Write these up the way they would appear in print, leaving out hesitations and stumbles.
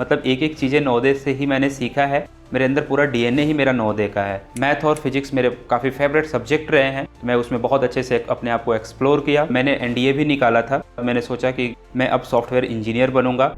मतलब एक चीज़ें नवोदय से ही मैंने सीखा है। मेरे अंदर पूरा डीएनए ही मेरा नवोदय का है। मैथ और फिजिक्स मेरे काफ़ी फेवरेट सब्जेक्ट रहे हैं। मैं उसमें बहुत अच्छे से अपने आप को एक्सप्लोर किया। मैंने एनडीए भी निकाला था। मैंने सोचा कि मैं अब सॉफ्टवेयर इंजीनियर बनूंगा।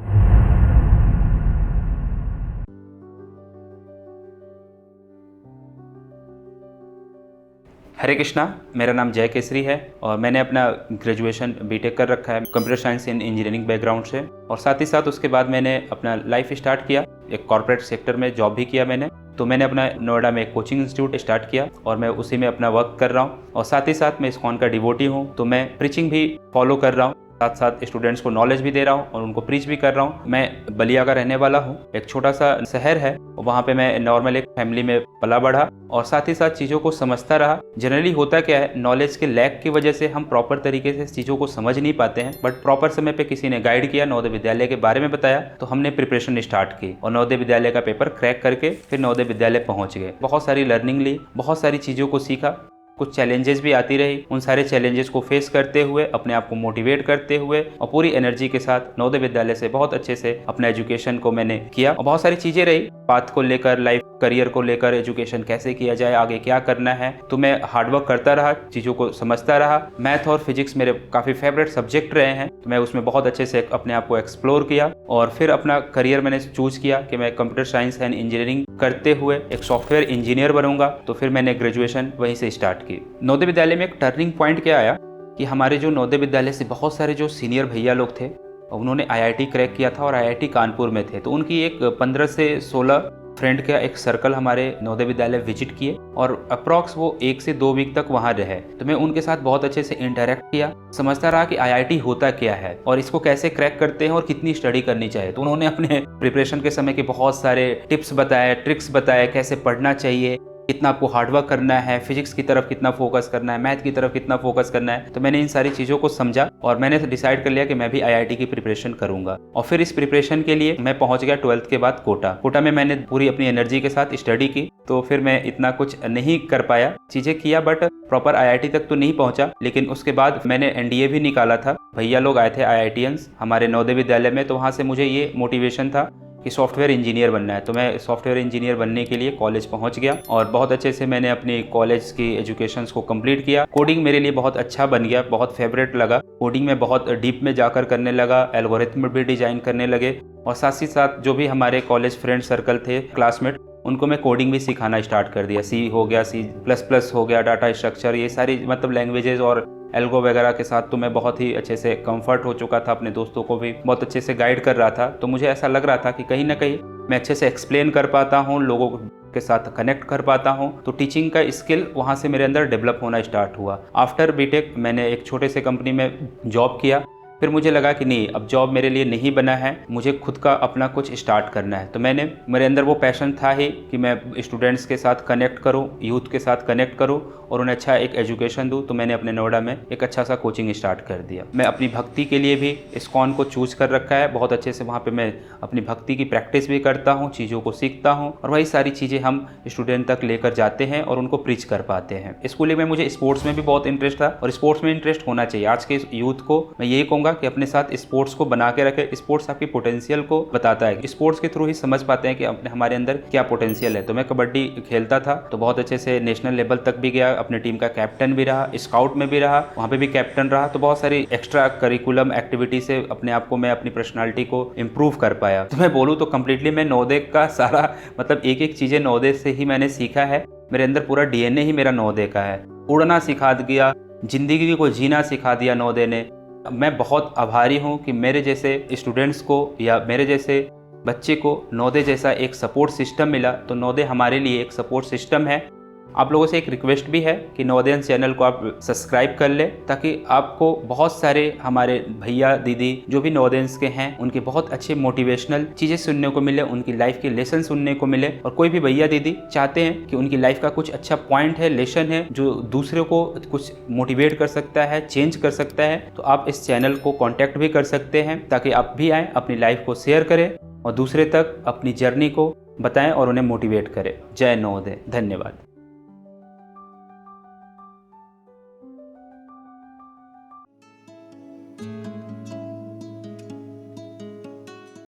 हरे कृष्णा, मेरा नाम जय केसरी है और मैंने अपना ग्रेजुएशन बीटेक कर रखा है कंप्यूटर साइंस इन इंजीनियरिंग बैकग्राउंड से। और साथ ही साथ उसके बाद मैंने अपना लाइफ स्टार्ट किया। एक कॉर्पोरेट सेक्टर में जॉब भी किया मैंने। तो मैंने अपना नोएडा में एक कोचिंग इंस्टीट्यूट स्टार्ट किया और मैं उसी में अपना वर्क कर रहा हूँ। और साथ ही साथ मैं इस्कॉन का डिवोटी हूँ, तो मैं प्रीचिंग भी फॉलो कर रहा हूँ। साथ साथ स्टूडेंट्स को नॉलेज भी दे रहा हूँ और उनको प्रीच भी कर रहा हूँ। मैं बलिया का रहने वाला हूँ। एक छोटा सा शहर है, वहाँ पे मैं नॉर्मल एक फैमिली में पला बढ़ा और साथ ही साथ चीज़ों को समझता रहा। जनरली होता क्या है, नॉलेज के लैक की वजह से हम प्रॉपर तरीके से चीज़ों को समझ नहीं पाते हैं। बट प्रॉपर समय पे किसी ने गाइड किया, नवोदय विद्यालय के बारे में बताया, तो हमने प्रिपरेशन स्टार्ट की और नवोदय विद्यालय का पेपर क्रैक करके फिर नवोदय विद्यालय पहुँच गए। बहुत सारी लर्निंग ली, बहुत सारी चीज़ों को सीखा। कुछ चैलेंजेस भी आती रही। उन सारे चैलेंजेस को फेस करते हुए, अपने आप को मोटिवेट करते हुए और पूरी एनर्जी के साथ नवोदय विद्यालय से बहुत अच्छे से अपना एजुकेशन को मैंने किया। और बहुत सारी चीज़ें रही, पाथ को लेकर, लाइफ करियर को लेकर, एजुकेशन कैसे किया जाए, आगे क्या करना है। तो मैं हार्डवर्क करता रहा, चीज़ों को समझता रहा। मैथ और फिजिक्स मेरे काफ़ी फेवरेट सब्जेक्ट रहे हैं, तो मैं उसमें बहुत अच्छे से अपने आप को एक्सप्लोर किया। और फिर अपना करियर मैंने चूज किया कि मैं कंप्यूटर साइंस एंड इंजीनियरिंग करते हुए एक सॉफ्टवेयर इंजीनियर बनूंगा। तो फिर मैंने ग्रेजुएशन वहीं से स्टार्ट की। नवोदय विद्यालय में एक टर्निंग पॉइंट क्या आया कि हमारे जो नवोदय विद्यालय से बहुत सारे जो सीनियर भैया लोग थे, उन्होंने आईआईटी क्रैक किया था और आईआईटी कानपुर में थे। तो उनकी एक 15 से 16 फ्रेंड का एक सर्कल हमारे नवोदय विद्यालय विजिट किए और अप्रॉक्स वो 1 से 2 वीक तक वहाँ रहे। तो मैं उनके साथ बहुत अच्छे से इंटरेक्ट किया, समझता रहा कि आईआईटी होता क्या है और इसको कैसे क्रैक करते हैं और कितनी स्टडी करनी चाहिए। तो उन्होंने अपने प्रिपरेशन के समय के बहुत सारे टिप्स बताए, ट्रिक्स बताए, कैसे पढ़ना चाहिए, कितना आपको हार्डवर्क करना है, फिजिक्स की तरफ कितना फोकस करना है, मैथ की तरफ कितना फोकस करना है। तो मैंने इन सारी चीज़ों को समझा और मैंने डिसाइड कर लिया कि मैं भी आईआईटी की प्रिपरेशन करूंगा। और फिर इस प्रिपरेशन के लिए मैं पहुंच गया 12th के बाद कोटा में मैंने पूरी अपनी एनर्जी के साथ स्टडी की। तो फिर मैं इतना कुछ नहीं कर पाया, चीज़ें किया बट प्रॉपर आईआईटी तक तो नहीं पहुंचा। लेकिन उसके बाद मैंने एनडीए भी निकाला था। भैया लोग आए थे आईआईटीएंस हमारे नवोदय विद्यालय में, तो वहाँ से मुझे ये मोटिवेशन था कि सॉफ्टवेयर इंजीनियर बनना है। तो मैं सॉफ्टवेयर इंजीनियर बनने के लिए कॉलेज पहुंच गया और बहुत अच्छे से मैंने अपनी कॉलेज की एजुकेशन को कंप्लीट किया। कोडिंग मेरे लिए बहुत अच्छा बन गया, बहुत फेवरेट लगा। कोडिंग में बहुत डीप में जाकर करने लगा, एल्गोरिथम भी डिजाइन करने लगे। और साथ ही साथ जो भी हमारे कॉलेज फ्रेंड सर्कल थे, क्लासमेट, उनको मैं कोडिंग भी सिखाना स्टार्ट कर दिया। सी हो गया, C++ हो गया, डाटा स्ट्रक्चर, ये सारी मतलब लैंग्वेजेस और एल्गो वगैरह के साथ तो मैं बहुत ही अच्छे से कंफर्ट हो चुका था। अपने दोस्तों को भी बहुत अच्छे से गाइड कर रहा था। तो मुझे ऐसा लग रहा था कि कहीं ना कहीं मैं अच्छे से एक्सप्लेन कर पाता हूँ, लोगों के साथ कनेक्ट कर पाता हूँ। तो टीचिंग का स्किल वहाँ से मेरे अंदर डेवलप होना स्टार्ट हुआ। आफ्टर बीटेक मैंने एक छोटे से कंपनी में जॉब किया। फिर मुझे लगा कि नहीं, अब जॉब मेरे लिए नहीं बना है, मुझे खुद का अपना कुछ स्टार्ट करना है। तो मेरे अंदर वो पैशन था ही कि मैं स्टूडेंट्स के साथ कनेक्ट करूं, यूथ के साथ कनेक्ट करूं और उन्हें अच्छा एक एजुकेशन दूं। तो मैंने अपने नोएडा में एक अच्छा सा कोचिंग स्टार्ट कर दिया। मैं अपनी भक्ति के लिए भी इस्कॉन को चूज कर रखा है। बहुत अच्छे से वहाँ पर मैं अपनी भक्ति की प्रैक्टिस भी करता हूँ, चीज़ों को सीखता हूँ और वही सारी चीज़ें हम स्टूडेंट तक लेकर जाते हैं और उनको प्रीच कर पाते हैं। स्कूलिंग में मुझे स्पोर्ट्स में भी बहुत इंटरेस्ट था और स्पोर्ट्स में इंटरेस्ट होना चाहिए। आज के यूथ को मैं यही कहूँगा कि अपने साथ स्पोर्ट्स को बना के रखे। स्पोर्ट्स आपकी पोटेंशियल को बताता है। स्पोर्ट्स के थ्रू ही समझ पाते हैं कि हमारे अंदर क्या पोटेंशियल है। तो मैं कबड्डी खेलता था, तो बहुत अच्छे से नेशनल लेवल तक भी गया, अपनी टीम का कैप्टन भी रहा, स्काउट में भी रहा, वहाँ पे भी कैप्टन रहा। तो बहुत सारी एक्स्ट्रा करिकुलम एक्टिविटी से अपने आप को, मैं अपनी पर्सनालिटी को इम्प्रूव कर पाया। तो मैं बोलूँ तो कम्प्लीटली मैं नवोदय का सारा मतलब एक चीज़ें नवोदय से ही मैंने सीखा है। मेरे अंदर पूरा डीएनए ही मेरा नवोदय का है। उड़ना सिखा दिया, जिंदगी को जीना सिखा दिया नवोदय ने। मैं बहुत आभारी हूँ कि मेरे जैसे स्टूडेंट्स को या मेरे जैसे बच्चे को नवोदय जैसा एक सपोर्ट सिस्टम मिला। तो नवोदय हमारे लिए एक सपोर्ट सिस्टम है। आप लोगों से एक रिक्वेस्ट भी है कि नवोदय चैनल को आप सब्सक्राइब कर ले, ताकि आपको बहुत सारे हमारे भैया दीदी जो भी नवोदय के हैं, उनके बहुत अच्छे मोटिवेशनल चीज़ें सुनने को मिले, उनकी लाइफ के लेसन सुनने को मिले। और कोई भी भैया दीदी चाहते हैं कि उनकी लाइफ का कुछ अच्छा पॉइंट है, लेसन है, जो दूसरे को कुछ मोटिवेट कर सकता है, चेंज कर सकता है, तो आप इस चैनल को कॉन्टैक्ट भी कर सकते हैं, ताकि आप भी आएँ, अपनी लाइफ को शेयर करें और दूसरे तक अपनी जर्नी को बताएं और उन्हें मोटिवेट करें। जय नवोदय, धन्यवाद।